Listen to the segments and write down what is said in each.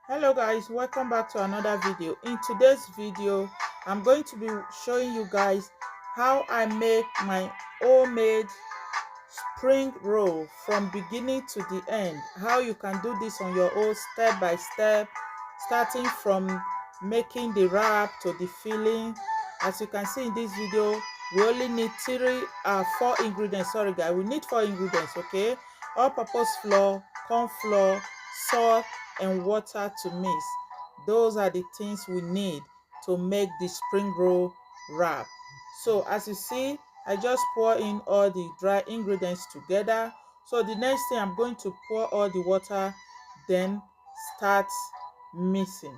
Hello guys, welcome back to another video. In today's video, I'm going to be showing you guys how I make my homemade spring roll from beginning to the end. How you can do this on your own step by step, starting from making the wrap to the filling. As you can see in this video, we only need 4 ingredients. Sorry guys, we need 4 ingredients. Okay, all-purpose flour, corn flour, salt and water to mix. Those are the things we need to make the spring roll wrap. So as you see, I just pour in all the dry ingredients together. So the next thing, I'm going to pour all the water, then start mixing.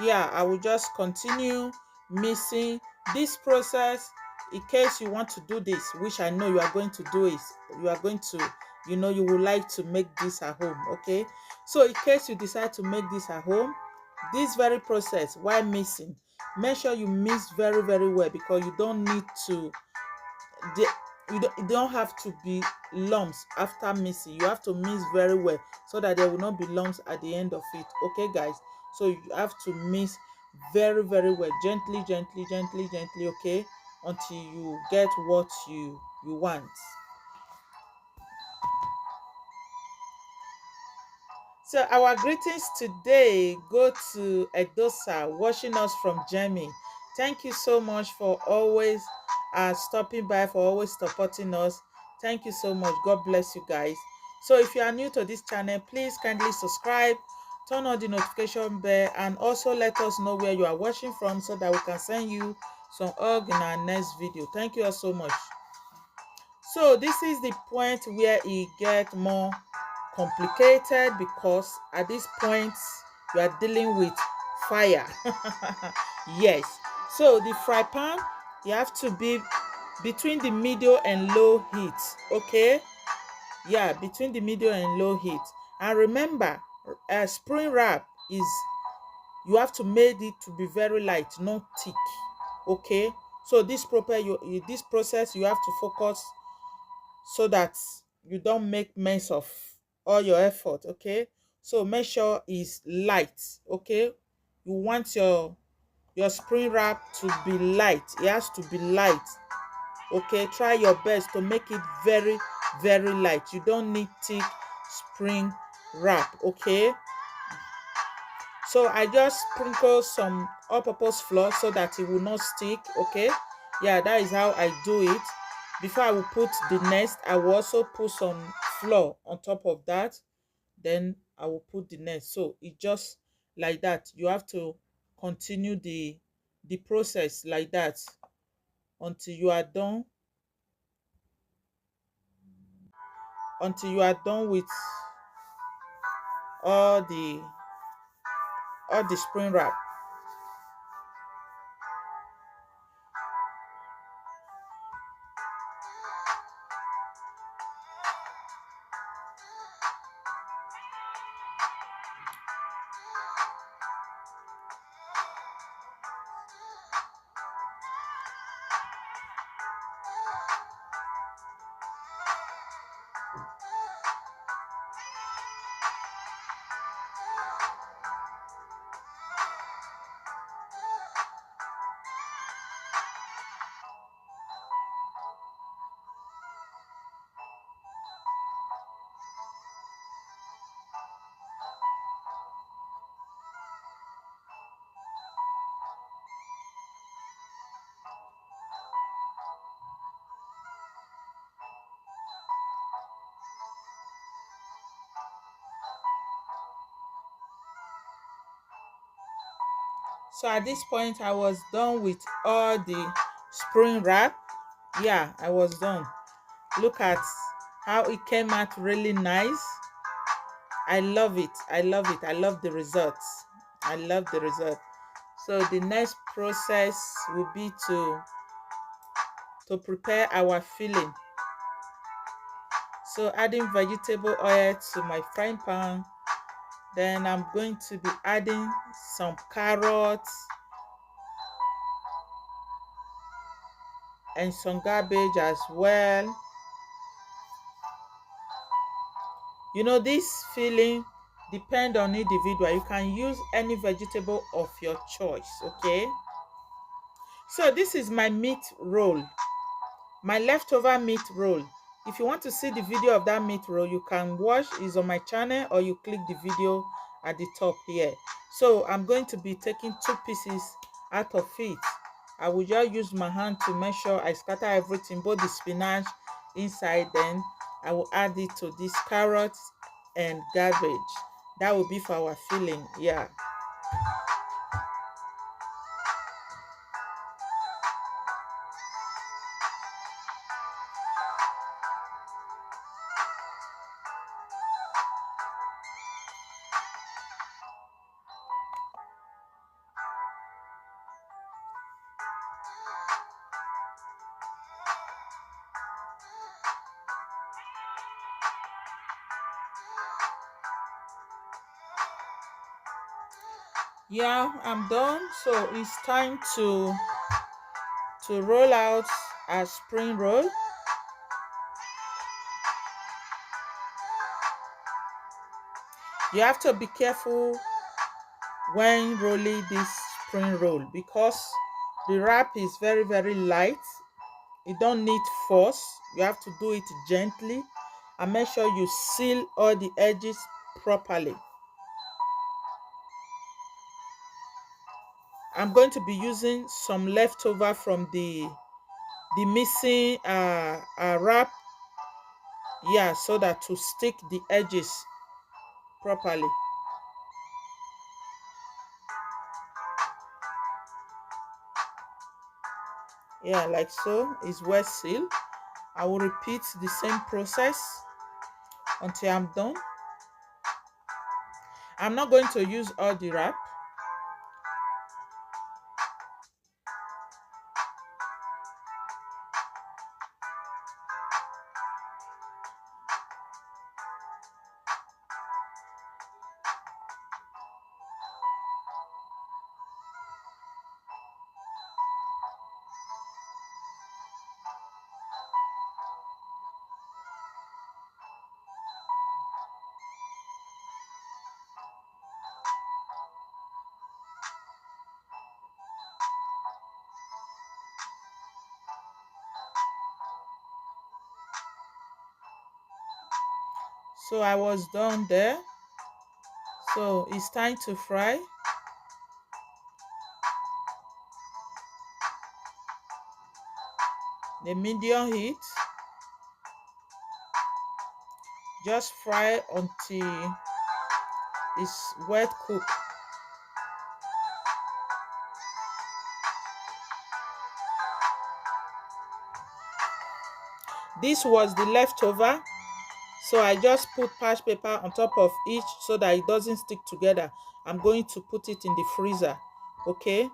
Yeah, I will just continue mixing this process. In case you want to do this, which I know you are going to do, is you are going to, you would like to make this at home. Okay, so in case you decide to make this at home, this very process while mixing, make sure you mix very well, because you don't need to you don't have to be lumps after mixing. You have to mix very well so that there will not be lumps at the end of it. Okay guys, so you have to mix very well, gently, okay, until you get what you want. So our greetings today go to Edosa watching us from Germany. Thank you so much for always stopping by, for always supporting us. Thank you so much. God bless you guys. So if you are new to this channel, please kindly subscribe, turn on the notification bell, and also let us know where you are watching from so that we can send you some hug in our next video. Thank you all so much. So this is the point where it gets more complicated, because at this point you are dealing with fire. Yes, so the fry pan, you have to be between the medium and low heat. Okay, yeah, between the medium and low heat. And remember, spring wrap is, you have to make it to be very light, not thick. Okay, so this this process, you have to focus so that you don't make mess of all your effort. Okay, so make sure it's light. Okay, you want your spring wrap to be light. It has to be light. Okay, try your best to make it very light. You don't need thick spring wrap. Okay, so I just sprinkle some all-purpose flour so that it will not stick. Okay, yeah, that is how I do it. Before I will put the nest, I will also put some flour on top of that. Then I will put the nest. So it just like that. You have to continue the process like that until you are done. Until you are done with all the spring wrap. So at this point, I was done with all the spring wrap. Yeah, I was done. Look at how it came out, really nice. I love it. I love it. I love the results. I love the result. So the next process will be to prepare our filling. So adding vegetable oil to my frying pan. Then I'm going to be adding some carrots and some cabbage as well. You know, this filling depend on individual. You can use any vegetable of your choice, okay? So this is my meat roll, my leftover meat roll. If you want to see the video of that meat roll, you can watch. It's on my channel, or you click the video at the top here. So I'm going to be taking 2 pieces out of it. I will just use my hand to make sure I scatter everything, both the spinach inside. Then I will add it to this carrots and cabbage. That will be for our filling. Yeah. Yeah, I'm done. So it's time to roll out a spring roll. You have to be careful when rolling this spring roll, because the wrap is very, very light. You don't need force. You have to do it gently, and make sure you seal all the edges properly. I'm going to be using some leftover from the missing wrap, yeah, so that to stick the edges properly. Yeah, like so. Is well sealed. I will repeat the same process until I'm done. I'm not going to use all the wrap. So I was done there. So it's time to fry. The medium heat. Just fry until it's well cooked. This was the leftover. So I just put parchment paper on top of each so that it doesn't stick together. I'm going to put it in the freezer. Okay.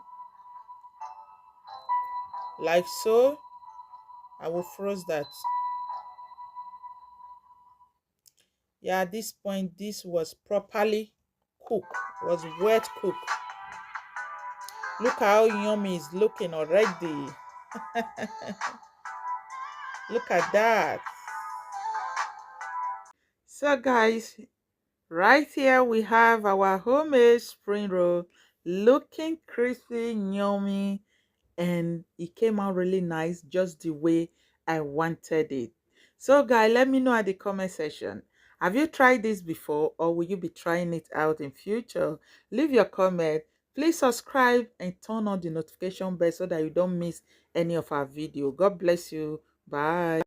Like so. I will freeze that. Yeah, at this point, this was properly cooked. Was wet cooked. Look how yummy it's looking already. Look at that. So guys, right here we have our homemade spring roll, looking crispy, yummy, and it came out really nice, just the way I wanted it. So guys, let me know at the comment section, have you tried this before, or will you be trying it out in future? Leave your comment. Please subscribe and turn on the notification bell so that you don't miss any of our video. God bless you. Bye.